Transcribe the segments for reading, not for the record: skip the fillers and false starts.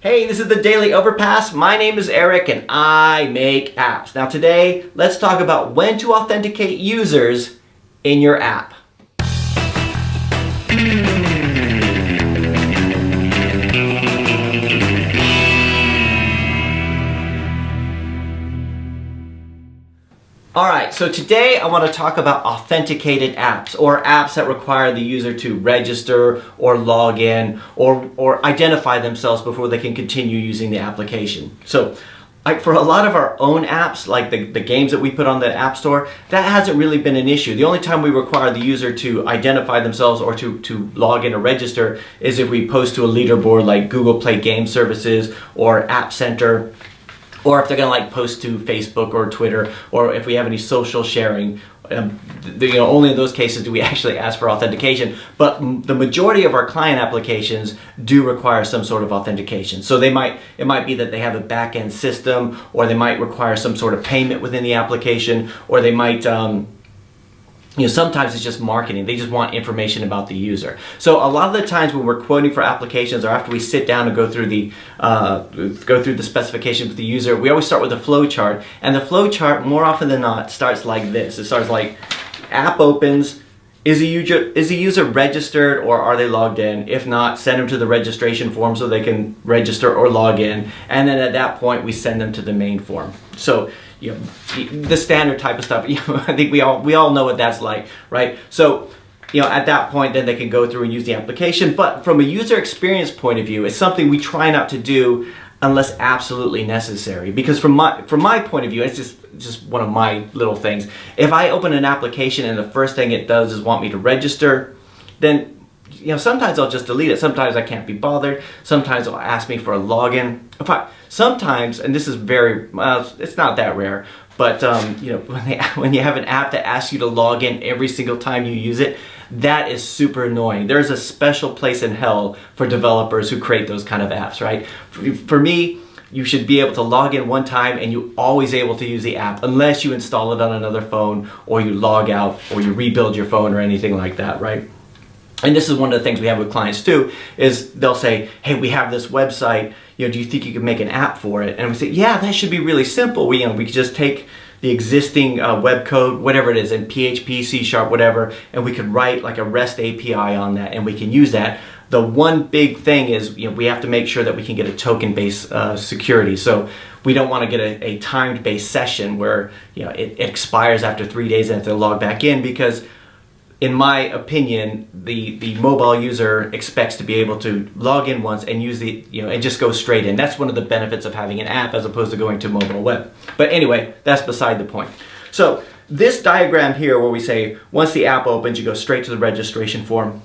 Hey, this is the Daily Overpass. My name is Eric and I make apps. Now today, let's talk about when to authenticate users in your app. Alright, so today I want to talk about authenticated apps, or apps that require the user to register or log in or identify themselves before they can continue using the application. So for a lot of our own apps, like the games that we put on the App Store, that hasn't really been an issue. The only time we require the user to identify themselves or to log in or register is if we post to a leaderboard like Google Play Game Services or App Center, or if they're going to post to Facebook or Twitter, or if we have any social sharing. Only in those cases do we actually ask for authentication. But the majority of our client applications do require some sort of authentication. So it might be that they have a back-end system, or they might require some sort of payment within the application, or they might sometimes it's just marketing. They just want information about the user. So a lot of the times when we're quoting for applications, or after we sit down and go through the specifications with the user, we always start with a flow chart. And the flow chart, more often than not, starts like this. It starts like, app opens, is the user registered or are they logged in? If not, send them to the registration form so they can register or log in. And then at that point, we send them to the main form. So the standard type of stuff. I think we all know what that's like, right? So at that point, then they can go through and use the application. But from a user experience point of view, it's something we try not to do unless absolutely necessary. Because from my point of view, it's just one of my little things. If I open an application and the first thing it does is want me to register, then sometimes I'll just delete it. Sometimes I can't be bothered. Sometimes it'll ask me for a login. Sometimes, and this is it's not that rare, but when you have an app that asks you to log in every single time you use it, that is super annoying. There's a special place in hell for developers who create those kind of apps, right? For me, you should be able to log in one time and you're always able to use the app unless you install it on another phone, or you log out, or you rebuild your phone or anything like that, right? And this is one of the things we have with clients too, is they'll say, hey, we have this website, do you think you could make an app for it? And we say, yeah, that should be really simple. We could just take the existing web code, whatever it is, in PHP, C#, whatever, and we could write like a REST API on that, and we can use that. The one big thing is, we have to make sure that we can get a token-based security. So we don't want to get a timed-based session where it expires after 3 days and have to log back in, because in my opinion, the mobile user expects to be able to log in once and use and just go straight in. That's one of the benefits of having an app as opposed to going to mobile web. But anyway, that's beside the point. So this diagram here, where we say once the app opens, you go straight to the registration form.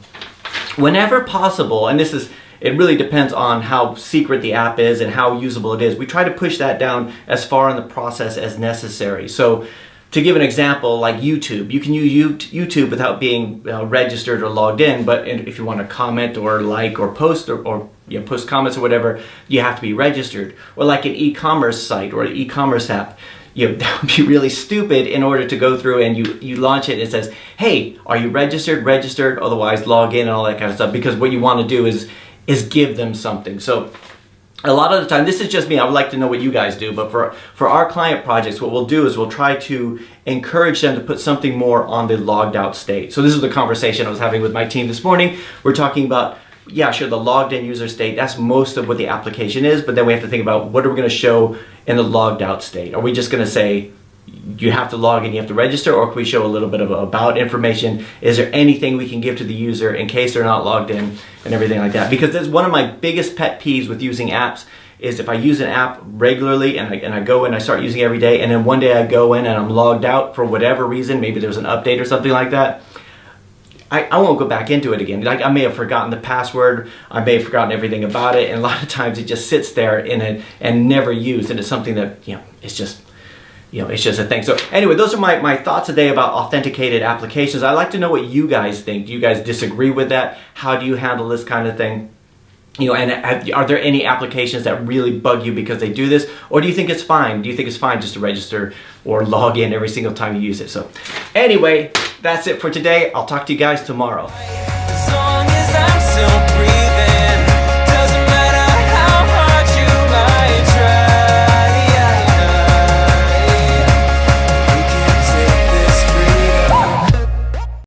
Whenever possible, and it really depends on how secret the app is and how usable it is, we try to push that down as far in the process as necessary. So to give an example, like YouTube, you can use YouTube without being registered or logged in, but if you want to comment or like or post or post comments or whatever, you have to be registered. Or like an e-commerce site or an e-commerce app, that would be really stupid in order to go through and you launch it and it says, hey, are you registered? Registered, otherwise log in and all that kind of stuff, because what you want to do is give them something. So a lot of the time, this is just me, I would like to know what you guys do, but for our client projects, what we'll do is we'll try to encourage them to put something more on the logged out state. So this is the conversation I was having with my team this morning. We're talking about, yeah, sure, the logged in user state, that's most of what the application is, but then we have to think about what are we going to show in the logged out state. Are we just going to say, you have to log in, you have to register, or can we show a little bit of about information? Is there anything we can give to the user in case they're not logged in and everything like that? Because that's one of my biggest pet peeves with using apps, is if I use an app regularly and I go in, I start using it every day, and then one day I go in and I'm logged out for whatever reason, maybe there's an update or something like that, I won't go back into it again. Like, I may have forgotten the password, I may have forgotten everything about it, and a lot of times it just sits there in it and never used, and it's something that, it's just a thing. So anyway, those are my thoughts today about authenticated applications. I'd like to know what you guys think. Do you guys disagree with that? How do you handle this kind of thing? And are there any applications that really bug you because they do this? Or do you think it's fine? Do you think it's fine just to register or log in every single time you use it? So anyway, that's it for today. I'll talk to you guys tomorrow.